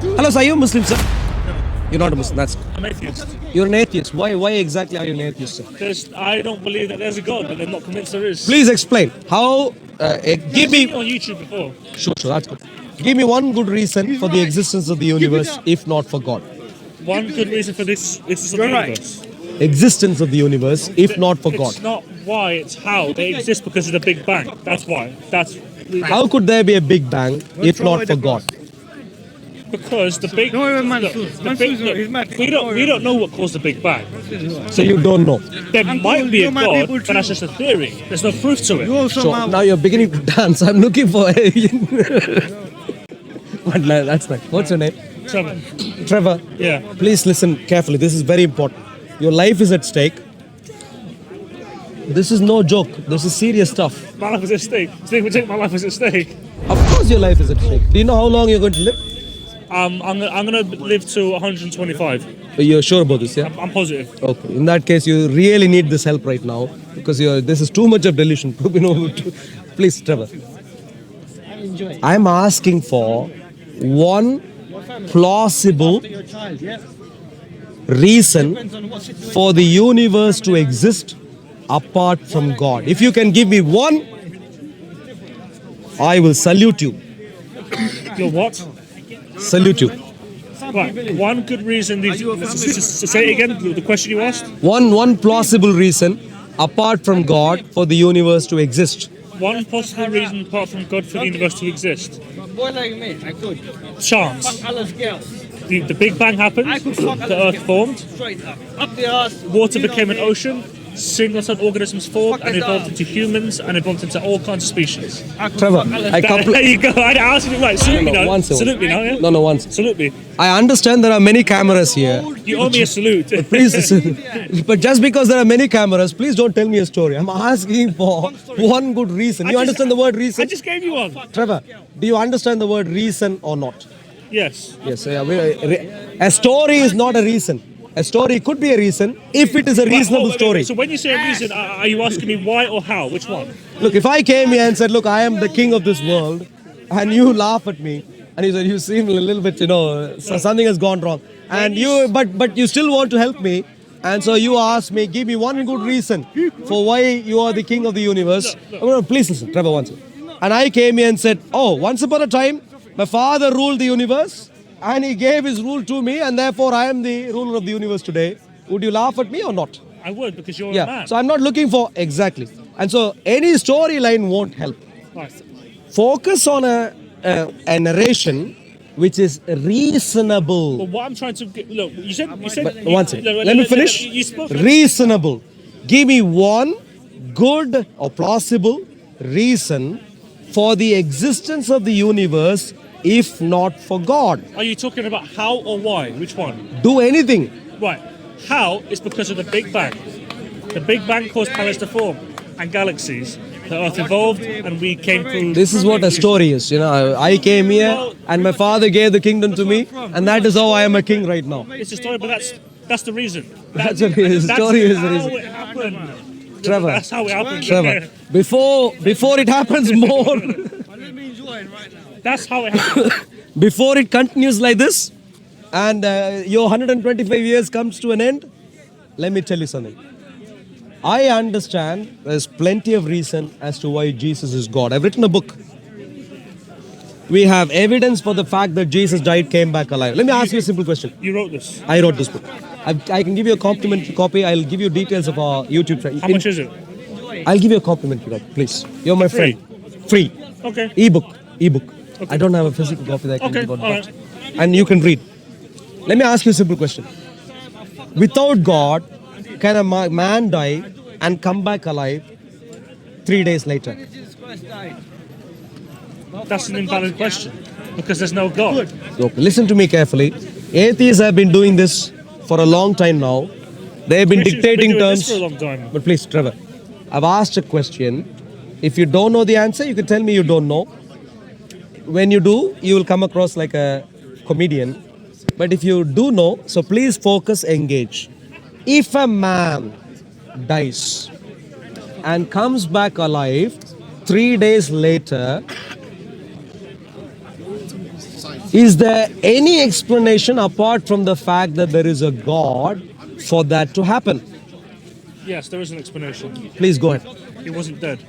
Hello, sir. Are you a Muslim, sir? You're not a Muslim. That's I'm atheist. You're an atheist. Why exactly are you an atheist, sir? I don't believe that there's a God, and I'm not convinced there is. Please explain. How? Give I've seen it me. on YouTube before. Sure. That's good. Give me one good reason for the existence of the universe, if not for God. One good reason for this is the universe. Existence of the universe, if not for God. It's not why, it's how. They exist because of the Big Bang. That's why. How could there be a Big Bang if not for God? Because the Big Don't worry, look, Mansoor. the big, Mansoor, he's look, mad. we don't know what caused the Big Bang. So you don't know. There might be a you're my God, people but that's too. just a theory. There's no proof to You it. also So my now you're beginning to dance. I'm looking for. But that's nice. What's your name? Trevor. Trevor. Yeah. Please listen carefully. This is very important. Your life is at stake. This is no joke. This is serious stuff. My life is at stake. You think my life is at stake? Of course, your life is at stake. Do you know how long you're going to live? I'm gonna live to 125. You're sure about this, yeah? I'm positive. Okay. In that case, you really need this help right now because this is too much of delusion. Please, Trevor. I'm asking for one plausible reason for the universe to exist apart from God. If you can give me one, I will salute you. You're what? Salute you. Right. One good reason. Say it again. The question you asked. One plausible reason apart from God for the universe to exist. One possible reason apart from God for the universe to exist. boy like me, I could. Chance. Alles girls. The Big Bang happened. The Earth formed. Straight up the ass. Water became an ocean. Single-celled organisms formed and evolved into humans and evolved into all kinds of species. Trevor, I There you go. I asked you right. Salute me now. one second. Salute me now. Yeah. No, once. Salute me. I understand there are many cameras here. You owe me a salute. Please, but just because there are many cameras, please don't tell me a story. I'm asking for one good reason. You understand the word I reason? just gave you one. Trevor, do you understand the word reason or not? Yes. Yes. A story is not a reason. A story could be a reason if it is a reasonable Wait. story. So when you say a reason, are you asking me why or how? Which one? Look, if I came here and said, look, I am the king of this world, and you laugh at me, and you said, you seem a little bit, something has gone wrong. And but you still want to help me. And so you ask me, give me one good reason for why you are the king of the universe. No, please listen, Trevor, once. And I came here and said, oh, once upon a time, my father ruled the universe, and he gave his rule to me, and therefore I am the ruler of the universe today. Would you laugh at me or not? I would, because you're a Yeah. man. So I'm not looking for exactly. And so any storyline won't help. Right. Focus on a narration which is reasonable. But what I'm trying to get, look, you said. But one second. Let me finish. You spoke. Reasonable. Give me one good or plausible reason for the existence of the universe if not for God. Are you talking about how or why? Which one? Do anything. Right. How is because of the Big Bang. The Big Bang caused planets to form and galaxies. The Earth evolved and we came through. This is what a story is. I came here and my father gave the kingdom to me, and that is how I am a king right now. It's a story, but that's the reason. That's the reason. The story is the how reason. it happened. Trevor. That's how it happened. Trevor, before it happens more, That's how it happened. before it continues like this, and your 125 years comes to an end, let me tell you something. I understand there's plenty of reason as to why Jesus is God. I've written a book. We have evidence for the fact that Jesus died, came back alive. Let me ask you a simple question. You wrote this. I wrote this book. I can give you a complimentary copy. I'll give you details of our YouTube channel. How much is it? I'll give you a complimentary copy, please. You're my Free? friend. Free. Okay. Ebook. Okay. I don't have a physical copy that I can Okay, give out, all but- right. and you can read. Let me ask you a simple question. Without God, can a man die and come back alive 3 days later? That's an invalid question because there's no God. Okay, listen to me carefully. Atheists have been doing this for a long time now. They have been Christians dictating been doing this terms. for a long time. But please, Trevor, I've asked a question. If you don't know the answer, you can tell me you don't know. When you do, you will come across like a comedian. But if you do know, so please focus, engage. If a man dies and comes back alive 3 days later, Is there any explanation apart from the fact that there is a God for that to happen? Yes, there is an explanation. Please go ahead. He wasn't dead.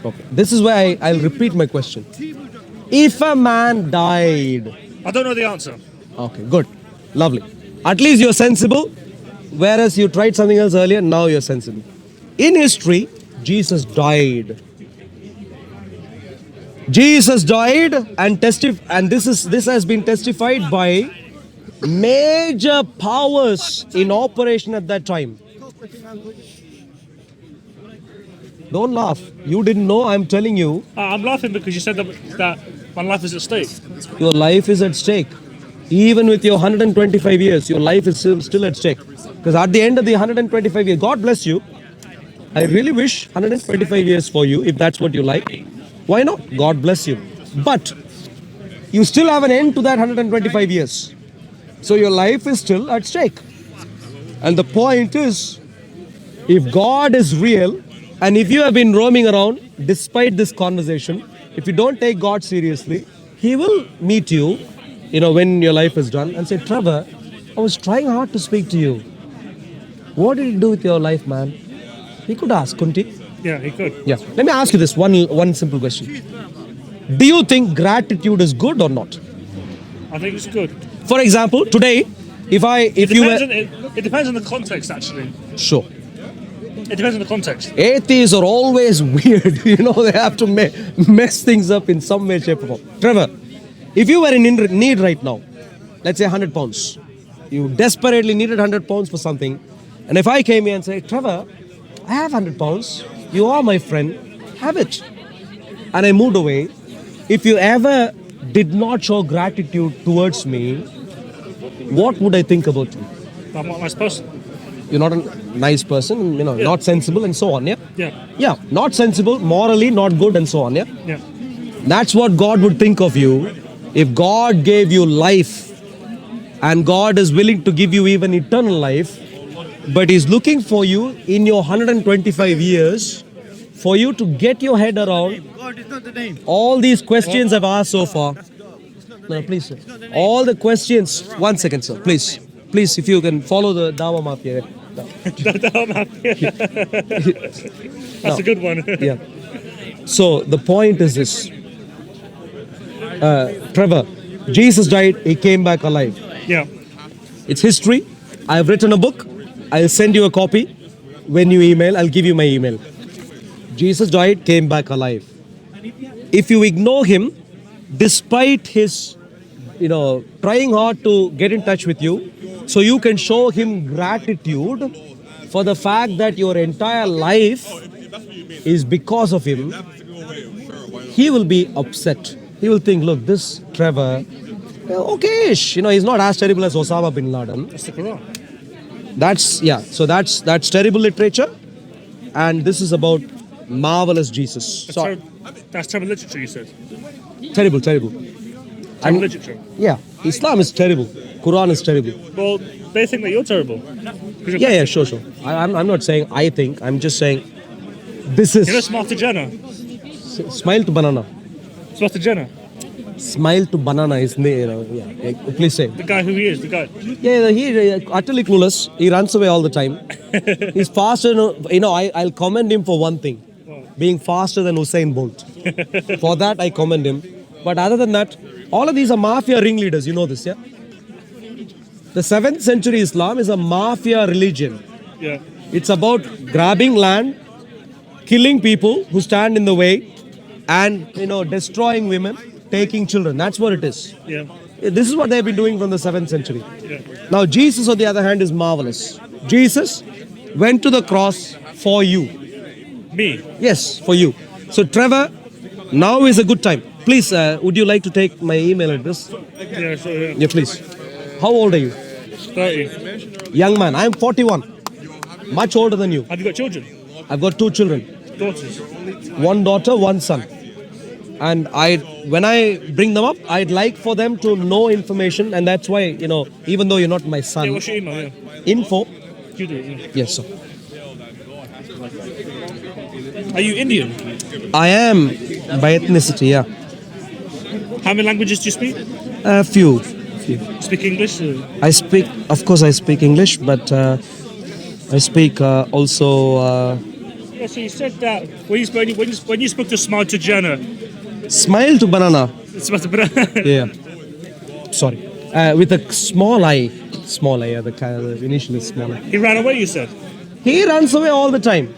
Okay. This is why I'll repeat my question. If a man died, I don't know the answer. okay, good, lovely. At least you're sensible, whereas you tried something else earlier, now you're sensible. In history, Jesus died. Jesus died and this has been testified by major powers in operation at that time. Don't laugh. You didn't know, I'm telling you. I'm laughing because you said that my life is at stake. Your life is at stake. Even with your 125 years, your life is still at stake. Because at the end of the 125 years, God bless you. I really wish 125 years for you, if that's what you like. Why not? God bless you. But you still have an end to that 125 years. So your life is still at stake. And the point is, if God is real, and if you have been roaming around despite this conversation, if you don't take God seriously, He will meet you, when your life is done and say, Trevor, I was trying hard to speak to you. What did you do with your life, man? He could ask, couldn't he? Yeah, he could. Yeah. Let me ask you this one simple question. Do you think gratitude is good or not? I think it's good. For example, today, It depends on the context, actually. Sure. It depends on the context. Atheists are always weird. They have to mess things up in some way, shape, or form. Trevor, if you were in need right now, let's say 100 pounds, you desperately needed 100 pounds for something, and if I came here and say, Trevor, I have 100 pounds, you are my friend, have it. And I moved away. If you ever did not show gratitude towards me, what would I think about you? I'm not a nice person. You're not a nice person, not sensible and so on, yeah? Yeah. Yeah, not sensible, morally not good and so on, yeah? Yeah. That's what God would think of you if God gave you life and God is willing to give you even eternal life, but He's looking for you in your 125 years for you to get your head around God is not the name. all these questions I've asked so far. No, please, sir. All the questions. 1 second, sir. Please. Please, if you can follow the Dawa Mafia. That's a good one. Yeah. So the point is this. Trevor, Jesus died, He came back alive. Yeah. It's history. I've written a book. I'll send you a copy. When you email, I'll give you my email. Jesus died, came back alive. If you ignore Him, despite His, trying hard to get in touch with you, so you can show Him gratitude for the fact that your entire life is because of Him, He will be upset. He will think, look, this Trevor, okay-ish, he's not as terrible as Osama bin Laden. That's the Quran. So that's terrible literature, and this is about marvelous Jesus. That's terrible literature, you said. Terrible. Terrible literature. Yeah, Islam is terrible. Quran is terrible. Well, they think that you're terrible. Yeah, sure. I'm not saying I think. I'm just saying this is. Smarter Jenna. Smile to banana. Smarter Jenna. Smile to banana is yeah. Please say. The guy who he is, the guy. Yeah, he utterly clueless. He runs away all the time. He's faster. I'll commend him for one thing, being faster than Usain Bolt. For that, I commend him. But other than that, all of these are mafia ringleaders. You know this, yeah? The 7th century Islam is a mafia religion. Yeah. It's about grabbing land, killing people who stand in the way, and destroying women, taking children. That's what it is. Yeah. This is what they've been doing from the 7th century. Yeah. Now Jesus, on the other hand, is marvelous. Jesus went to the cross for you. Me. Yes, for you. So Trevor, now is a good time. Please, would you like to take my email address? Yeah, sure, yeah. Yeah, please. How old are you? 30. Young man. I'm 41. Much older than you. Have you got children? I've got 2 children. Daughters? 1 daughter, 1 son. And when I bring them up, I'd like for them to know information, and that's why, even though you're not my son. Yeah, what's your email? Yeah. Info. You do it, yeah. Yes, sir. Are you Indian? I am by ethnicity, yeah. How many languages do you speak? A few. Speak English? I speak, of course, I speak English, but I speak also Yeah, so you said that when you spoke to Smile to Jenna, smile to banana. it's about to Yeah. Sorry. With a small I. Small I, yeah, the kind of the initial is small I. He ran away, you said. He runs away all the time.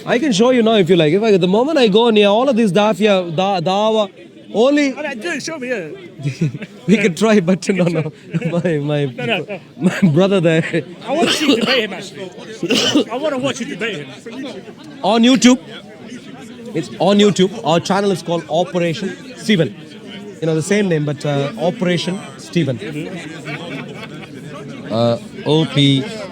I can show you now if you like. The moment I go near all of these dafia, dawa, only Do show me, yeah. we can try, but no. My No. brother there I want to see you debate him, actually. I want to watch you debate him. on YouTube. It's on YouTube. Our channel is called Operation Stephen. You know the same name, but Operation Stephen. OPERA.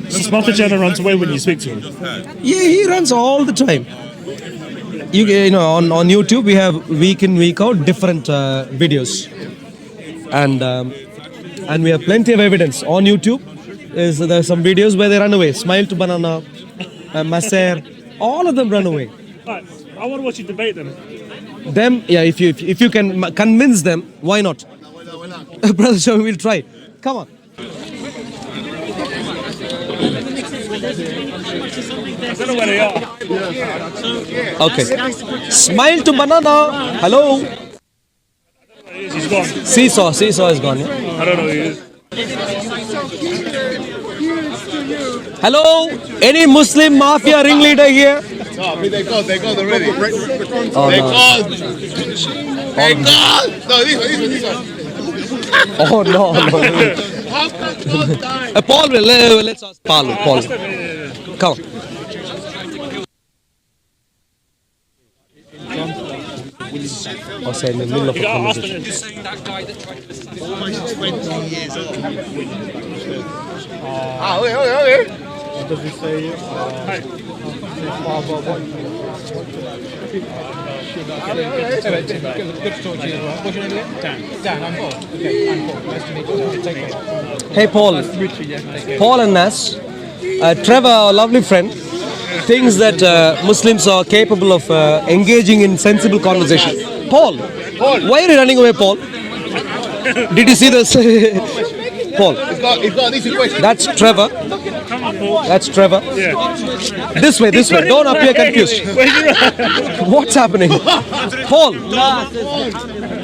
So Smile to Jenna runs away when you speak to him. Yeah, he runs all the time. You know, on YouTube we have week in week out different videos, and we have plenty of evidence on YouTube. There's some videos where they run away. Smile to banana, Maser, all of them run away. Right, I want to watch you debate them. Them, yeah. If you can convince them, why not, brother? So we'll try. Come on. I don't know where they are. Okay. Smile to banana. Hello. He's gone. Seesaw is gone. Yeah? I don't know who he is. Hello. Any Muslim mafia ringleader here? No, they called already. Oh, They no. called. They called. No, this one. Oh no. How come God died? Paul, let's ask Paul. Come on. Or say in the middle of a You got to ask conversation. them. Almost 20 years old. Okay. Hey Paul. Paul and Nas. Trevor, our lovely friend, thinks that Muslims are capable of engaging in sensible conversation. Paul, why are you running away, Paul? Did you see this? Paul, It's got an easy question. that's Trevor. Come on, Paul. That's Trevor. Yeah. This way. Don't appear confused. Where you run? What's happening? Paul.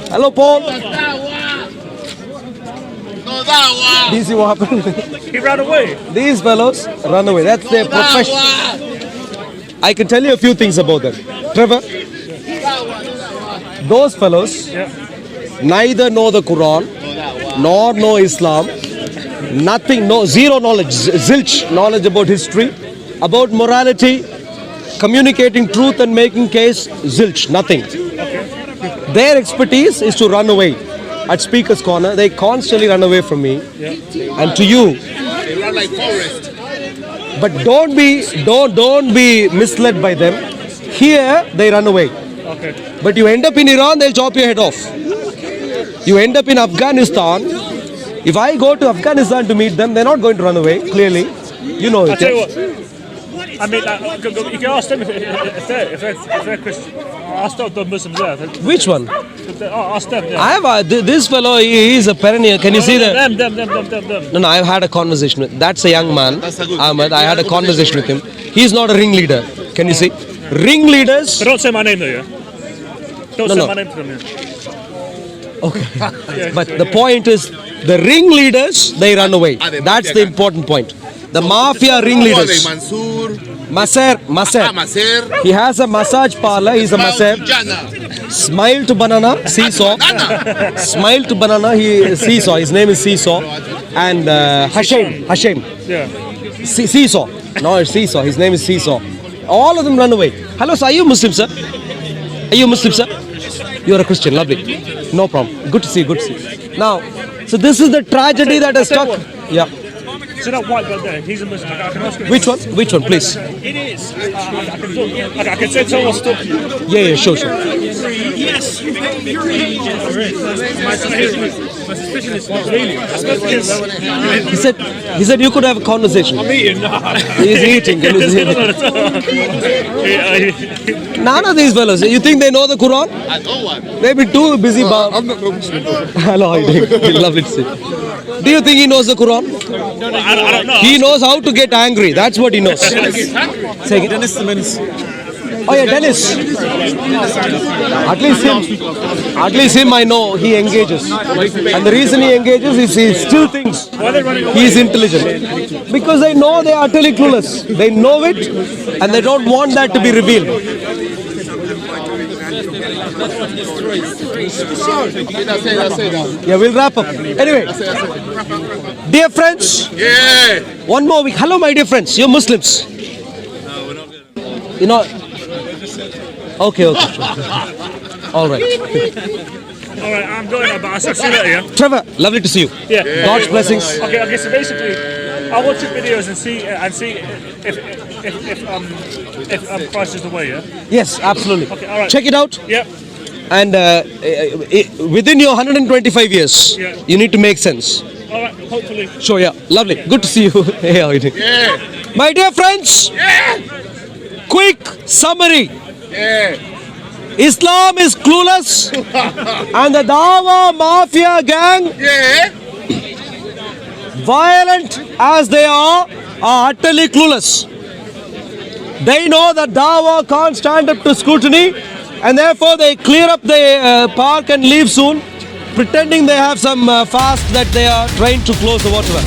Hello, Paul. No, that Do you see what happened? He ran away. These fellows run away. That's their profession. I can tell you a few things about them. Trevor, those fellows neither know the Quran nor know Islam. Nothing, zero knowledge, zilch knowledge about history, about morality, communicating truth and making case, zilch, nothing. Their expertise is to run away. At Speaker's Corner, they constantly run away from me and to you. They run like forest. But don't be misled by them. Here they run away. Okay. But you end up in Iran, they'll chop your head off. You end up in Afghanistan. If I go to Afghanistan to meet them, they're not going to run away, clearly. You know I'll it. tell you yes? what. I mean, you can ask them if they're Christian. Ask the Muslims there. Which one? Ask them. Yeah. I have this fellow, he is a perennial. Can you see the... Them. No, I've had a conversation with... That's a young man, Ahmed. I had a conversation with him. He's not a ringleader. Can you see? Ringleaders... But don't say my name though, yeah? Don't No, say no. my name to them, yeah? Okay. But the point is, the ringleaders, they run away. That's the important point. The mafia ringleaders. Mansoor. Maser. Maser. He has a massage parlor. He's a maser. Jana. Smile to banana, seesaw. Smile to banana, he seesaw. His name is Seesaw. And Hashem. Yeah. Seesaw. No, it's Seesaw. His name is Seesaw. All of them run away. Hello, sir. Are you Muslim, sir? Are you Muslim, sir? You're a Christian. Lovely. No problem. Good to see you. Now, so this is the tragedy that has struck. Yeah. See that white guy there? He's a Muslim. I can ask him. Which one? Which one, please? It is. I can say tell what's up. Yeah, sure. Yes. My suspicion is not really. He said you could have a conversation. Eating. He's eating. None of these fellows. You think they know the Quran? I know one. They've been too busy. I'm not Muslim. Hello, how are you doing? Lovely to see you. Do you think he knows the Quran? I don't know. He knows how to get angry. That's what he knows. Say again. Dennis the Menace. Oh yeah, Dennis. At least him I know he engages. And the reason he engages is he still thinks Why are they running away? he is intelligent. Because they know they are utterly clueless. They know it and they don't want that to be revealed. That's it. Yeah, we'll wrap up. Anyway, dear friends, Yeah. one more week. Hello, my dear friends. You're Muslims. You know. Okay, sure. All right. All right, I'm going now, but I'll see you later, yeah? Trevor, lovely to see you. Yeah. God's blessings. Okay, so basically, I'll watch your videos and see if Christ is the way, yeah? Yes, absolutely. Okay, all right. Check it out. Yep. And within your 125 years, Yeah. you need to make sense. All right, hopefully. Sure, yeah. Lovely. Good to see you. Hey, how are you doing? Yeah. My dear friends, quick summary. Yeah. Islam is clueless and the Dawa Mafia gang, Yeah. violent as they are utterly clueless. They know that Dawa can't stand up to scrutiny and therefore they clear up the park and leave soon, pretending they have some fast that they are trying to close or whatever.